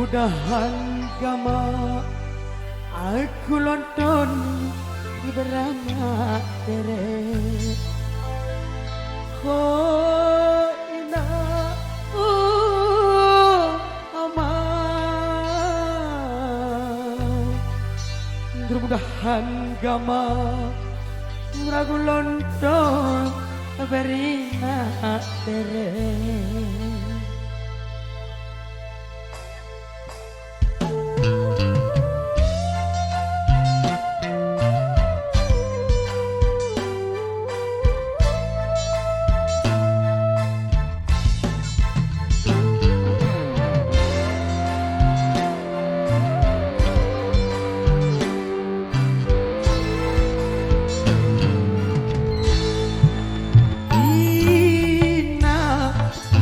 Mudahan gama aku lonton di berana tere. Oh ina ama. Mudahan gama aku lonton berina tere.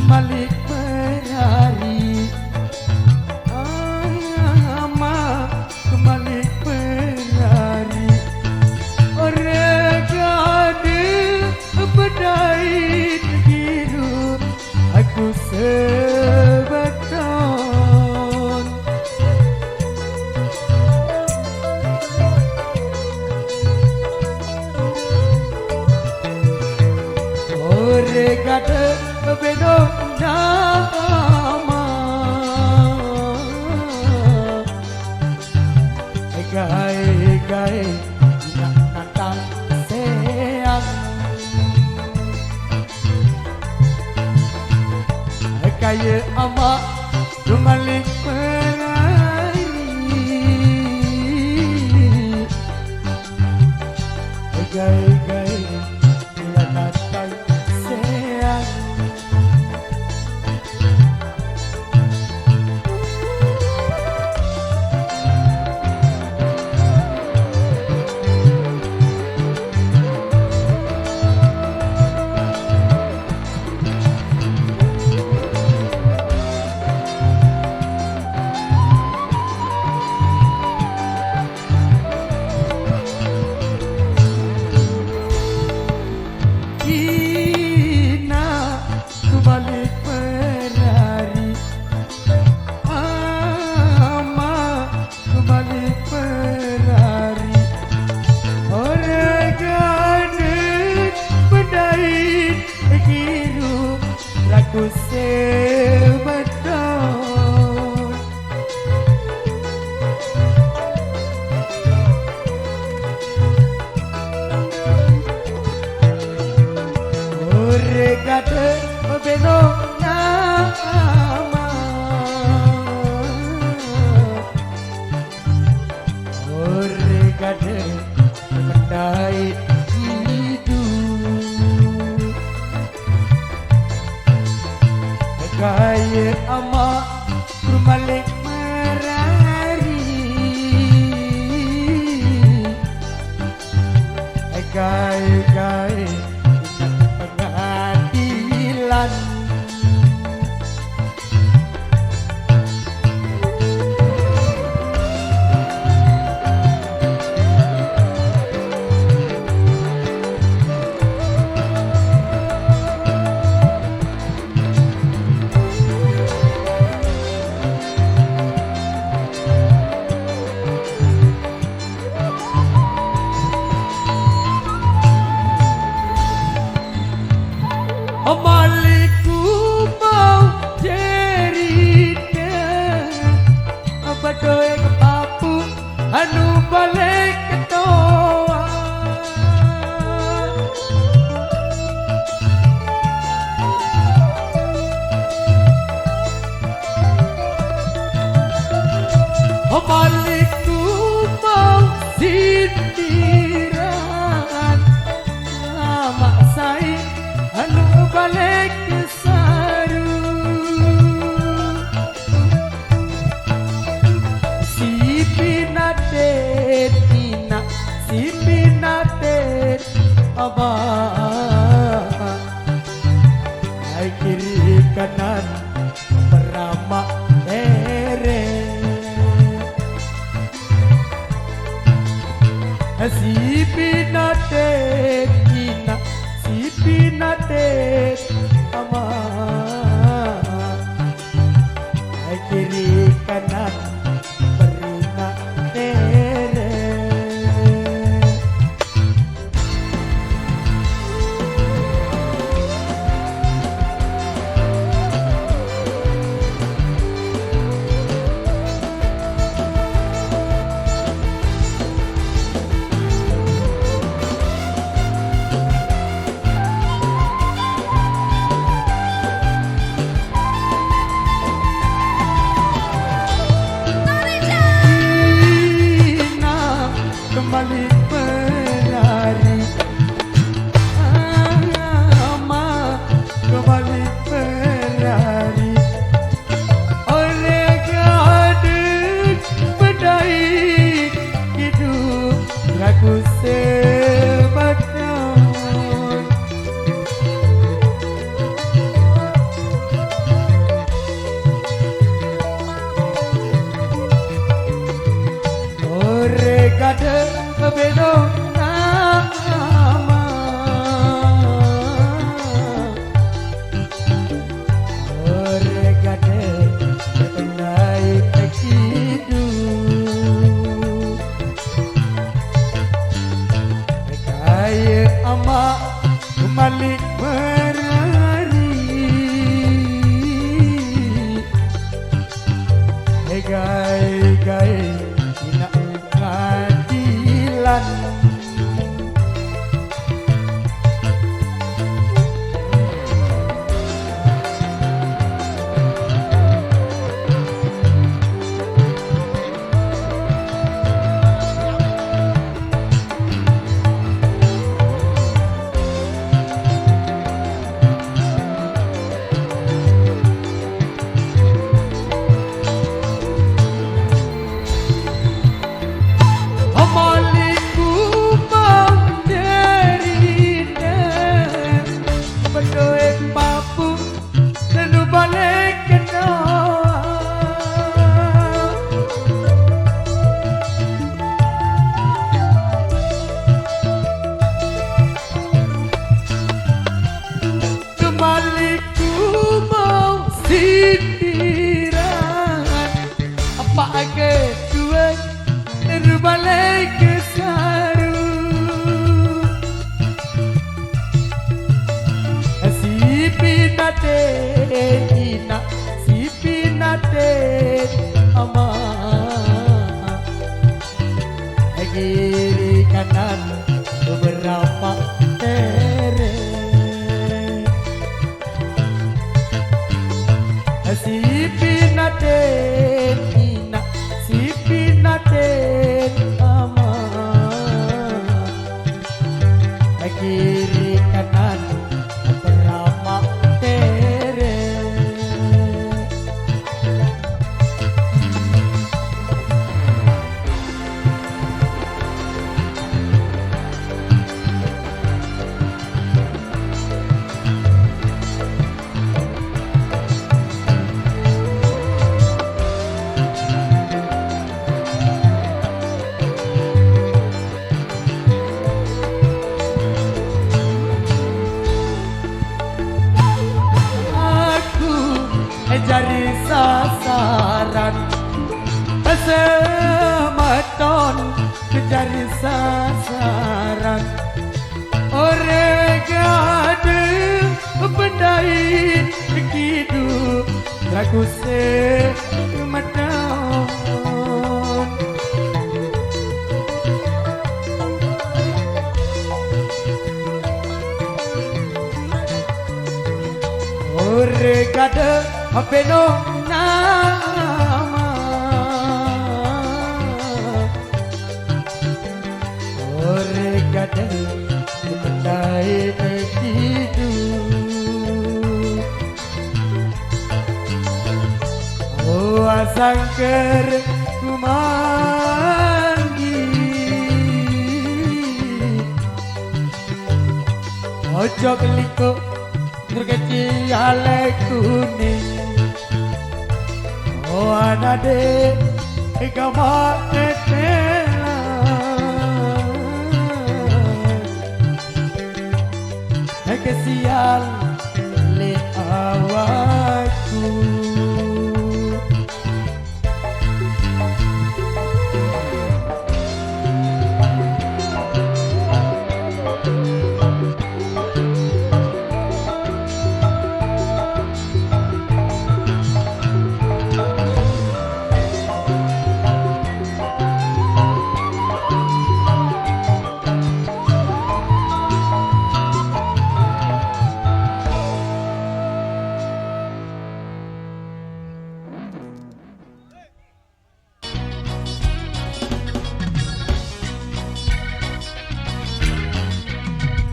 Balik berhari ama kembali berhari orang gade bedai biru aku sebeton orang gade beno nama gai nak natang seang kaya ama rumalik berari gai nak natang seang. Balik berlari ama balik berlari orang gade bedai kiru laku sebeton orang gade beno nama orang gade bedai hidup gaya ama berbalik merari gaya pengadilan Maliku mau cerita Badoe ke papu anu balik ketoa Maliku mau sindiran sama saya anu balik saru si pinate tina si pinate abah ai kiri kanan beramak tere si pinate tina si pinate ama kiri kanan kiri kanan beberapa teret. Si pinaten ina, si pinaten ama, kiri kanan beberapa teret. Jadi sasaran sematon jadi sasaran oregade bendain hidup lagu sematon oregade apeno nama oregade bendain hidup oh asangker kumangi ojo keliko berkecil kuning oh anade igama tetela kesial le awakku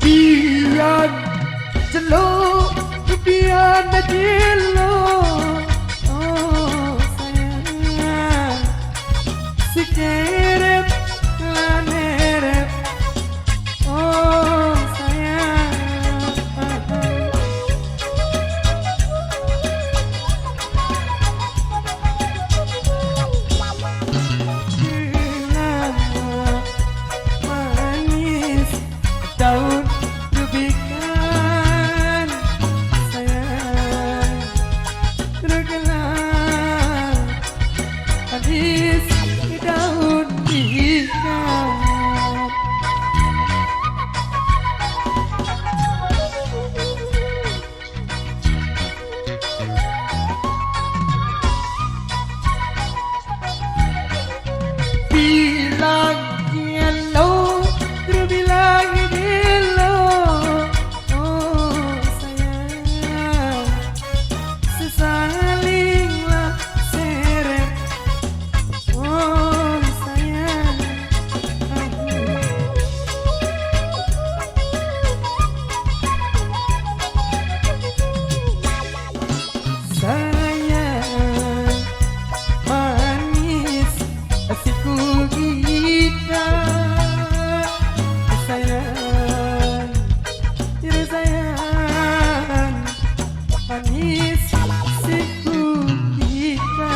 biar celok biar najilo oh sayang si kerep lanerep oh sayang manis daun rubikan sayang tergelar manis daun ikan bilang yellow terbilang yellow oh sayang sesalinglah seret oh sayang sayang manis hatiku kita sayang ya sayang manis hatiku kita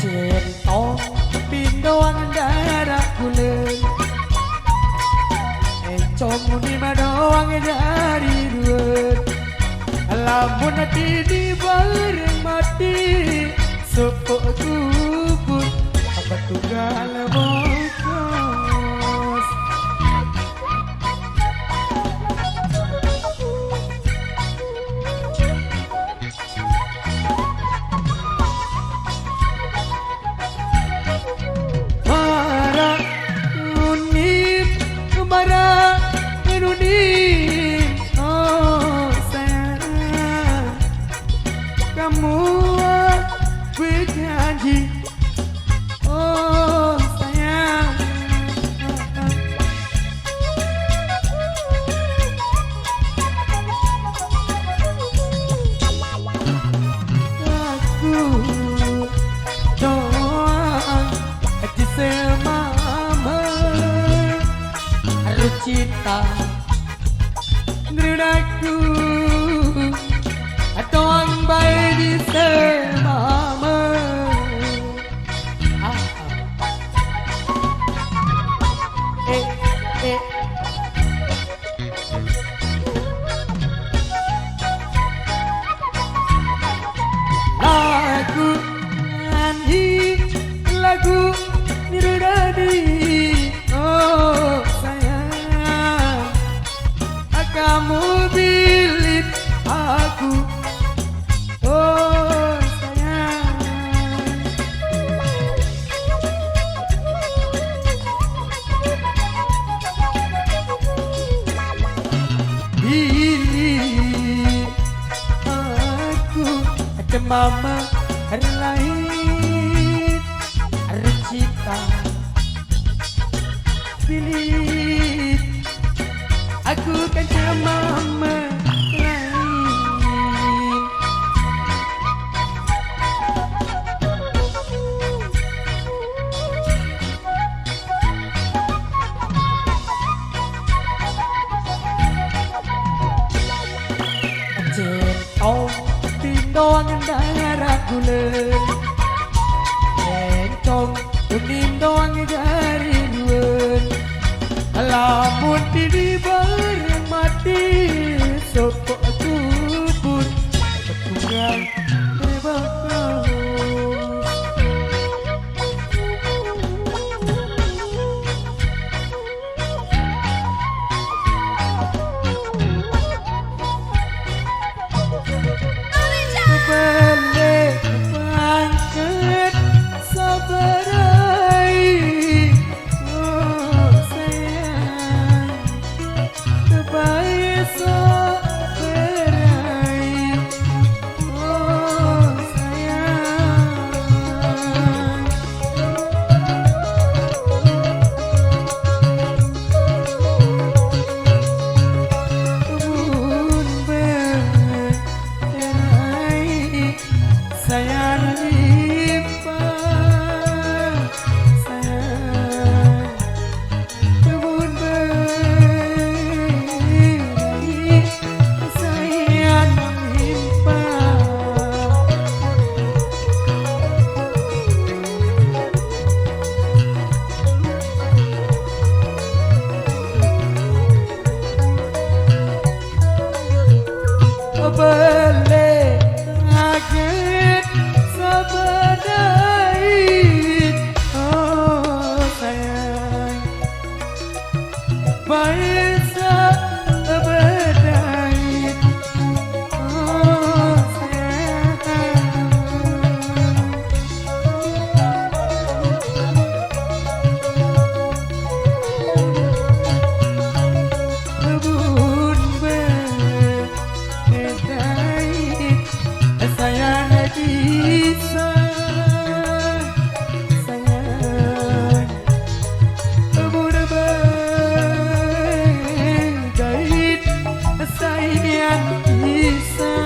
centong pindoang darah bulan encong muni madoang dari dua lamun hati di bareng mati sepuk kubur apa tunggal bokos semua berjanji. Oh sayang, aku doang hati semama harus cinta aku doang baik di semama. Lagu nyanyi lagu nirudadi. Oh sayang, kamu bilik aku. Oh sayang, bilik aku ada mama hari lain hari cinta. Bilik aku kan cuma mama lain. Centong tindong darah gula, centong tindong dari luar. Lamun diri bareng mati sopok kubur petunggal terbakar. Balik bangkit sabarai. Oh sayang, kebaik sabarai. Oh sayang, kebun bercerai. Sayang limpah, sayang kebun berai. Sayang limpah. Balik kaget sabadai. Oh sayang, baik sabadai. Oh sayang, kebun bercerai. Sayang bisa, sayang kebun berjahit. Sayang bisa.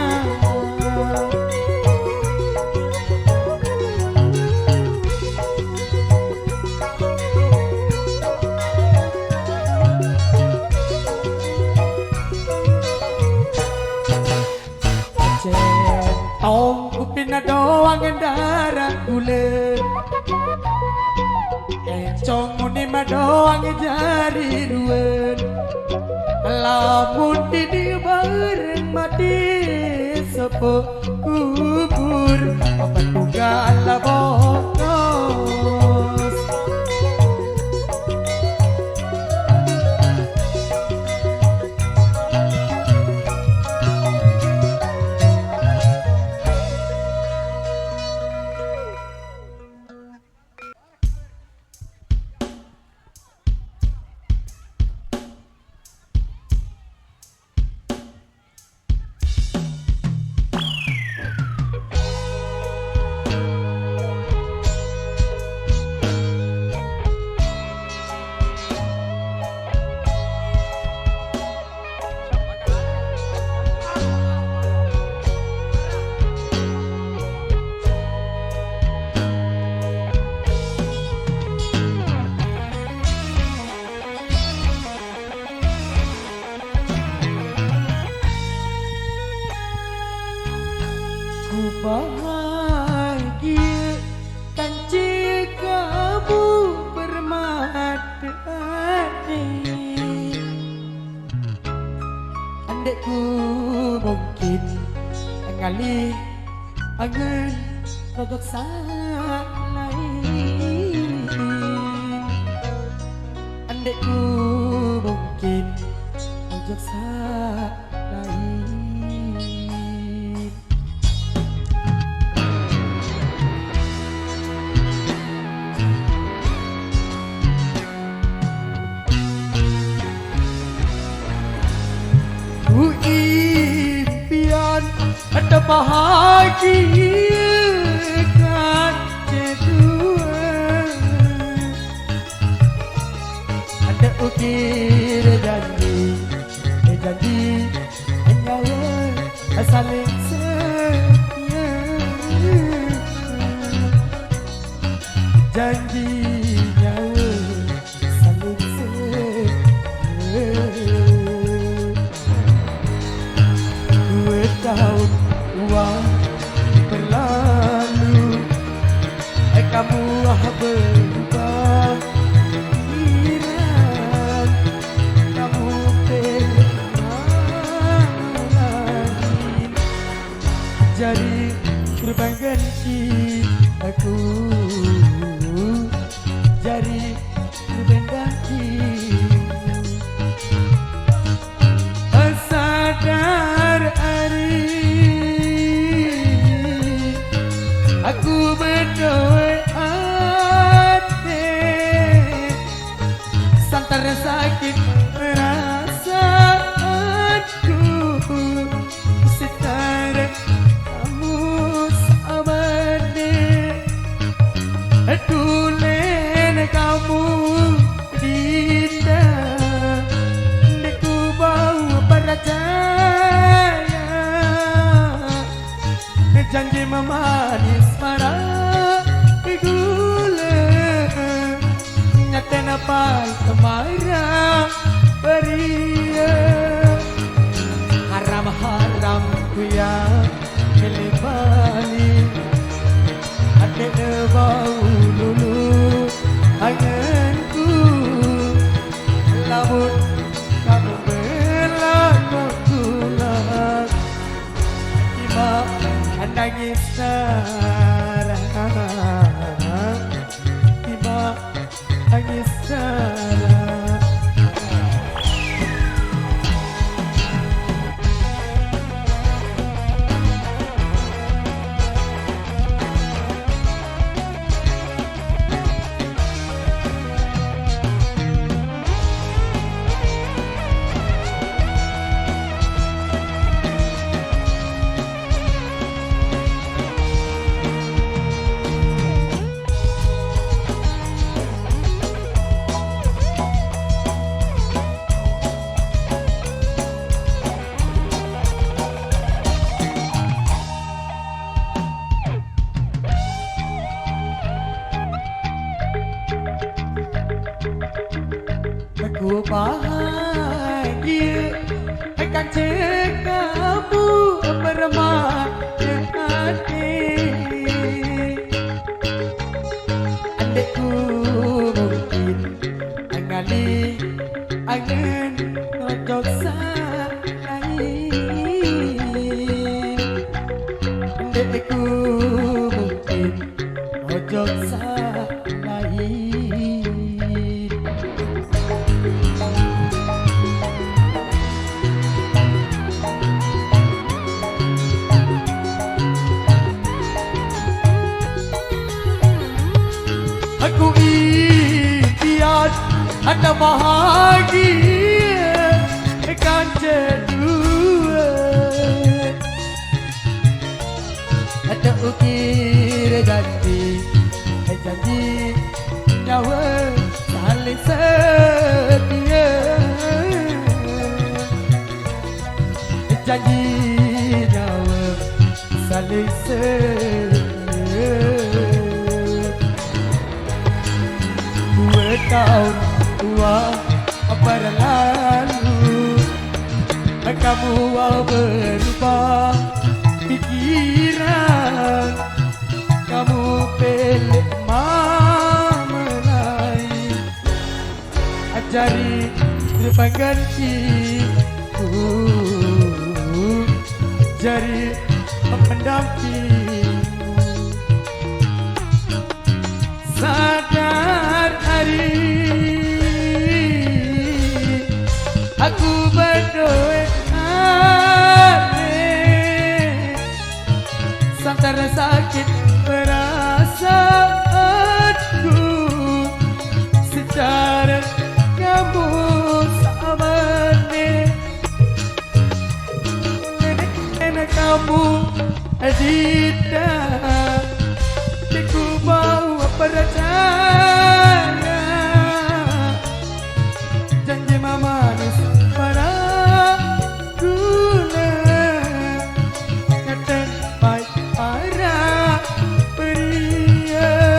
Centong kupina doang darah gula, encong munima doang jari ruan. Lamun didi bareng mati sepo kubur apa tunggal bokos. Andaiku mungkin ngalih angen rodok lain. Andaiku mungkin rodok lain. Ku impian ada bahagia kan kedua, ada ukir janji nyawa saling setia, janji nyawa saling setia. Tahun uang berlalu, kamu berubah pikiran, kamu berlain, jadi kurban ganti aku, jadi kurban ganti. Aku berdoa hati santar sakit perasaanku, setara kamu sabane tulen kamu dinda deku bau percaya janji memanis marah gula nyata napai kemarah beria haram ku yang kelebani ada bau lulu anganku lamun kamu berlakulah tiba nangis darah, tiba nangis darah. Aku bahagia akan kamu bermata hati. Andaiku mungkin ngalih angen rodok lain. Andaiku mungkin rodok lain. Aku impian ada bahagia kan kedua, ada ukir janji nyawa saling setia, janji nyawa saling setia. Tahun tua berlalu, kamu berubah pikiran, kamu pilih mama lain, ajari berpenggantiku. jadi pendampingmu. Sadar hari aku berdoa antara sakit perasaanku secara kamu sabane nenek kamu adita ku mau percaya janji mama manis pada gula ngeten baik para pria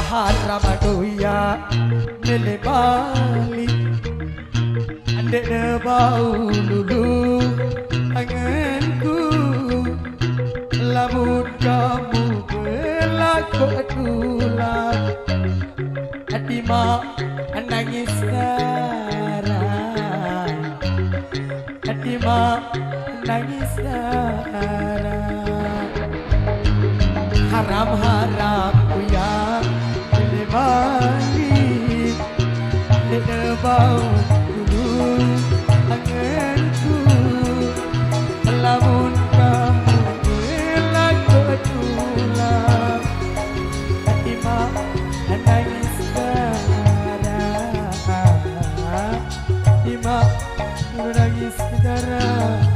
haram doya nele balik andek de bau lulu anganku lamun kamu berlaku tulang hati mak nangis sekarang hati mak nangis sekarang haram ku yang balik de bau dulu anganku lamun kamu berlaku tulang hati mak nangis sekarang hati mak nangis sekarang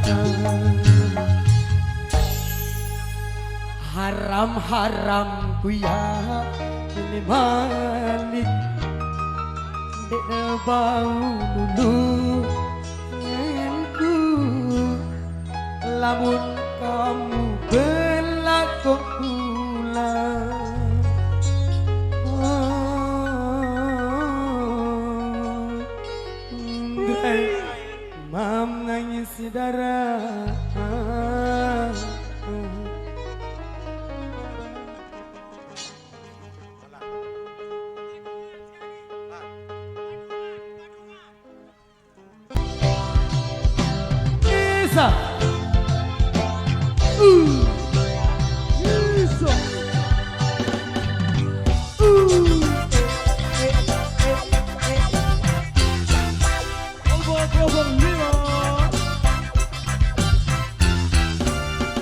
haram ku ya ini balik dek bau dulu ngenku lamun kamu berlaku pulang mam nangis darah Isa Isa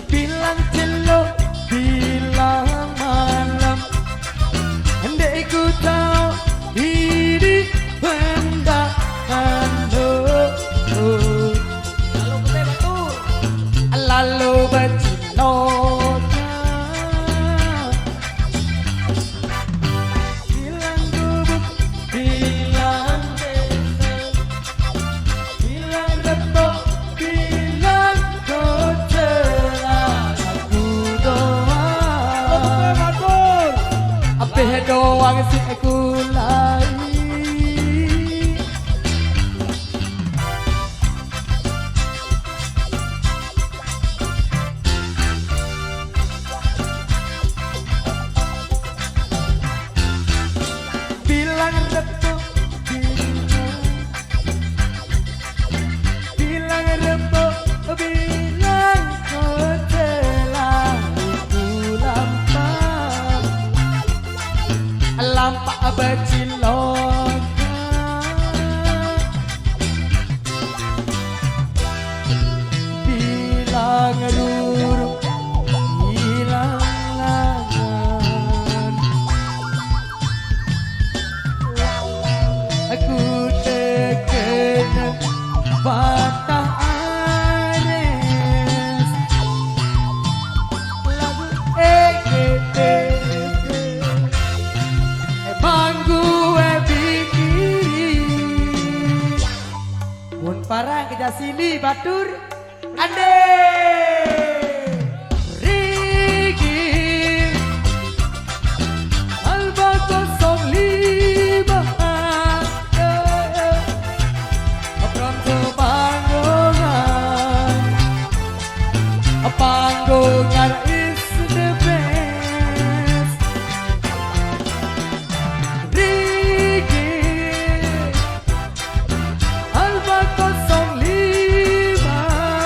bilang celok bilang malam andai ku tahu diri pendakan lalu bercinta bilang gubuk bilang besok bilang repot bilang kocelah aku doang apa doang sih aku lagi bilang repot bilang repot bilang kocelah itu lampak bercilok bilang ruru bilang langan aku terkena patah ares lagu emang gue bikin mun parah kita sini batur ande Rigi Alba 05 panggungan is the best Rigi Alba 05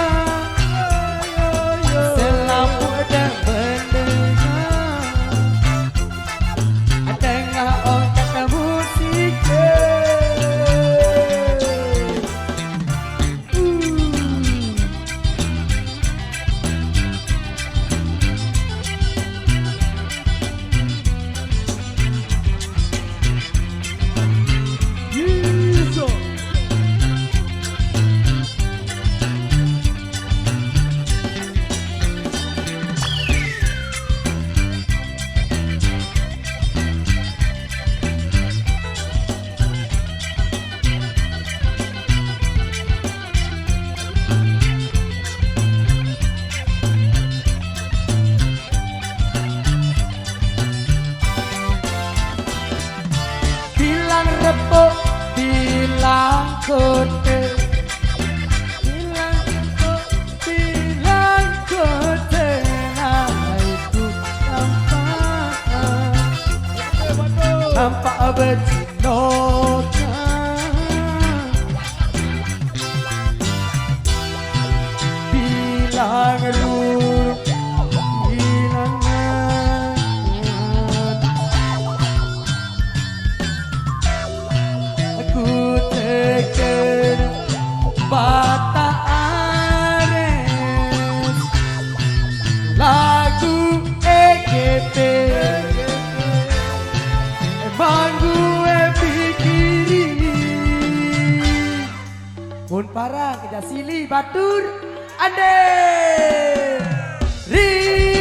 nampak bercinokan bilang lurus hilangan aku terkena bata ares lagu EGP emang gue pikirin pun parah keja sili batur ande ri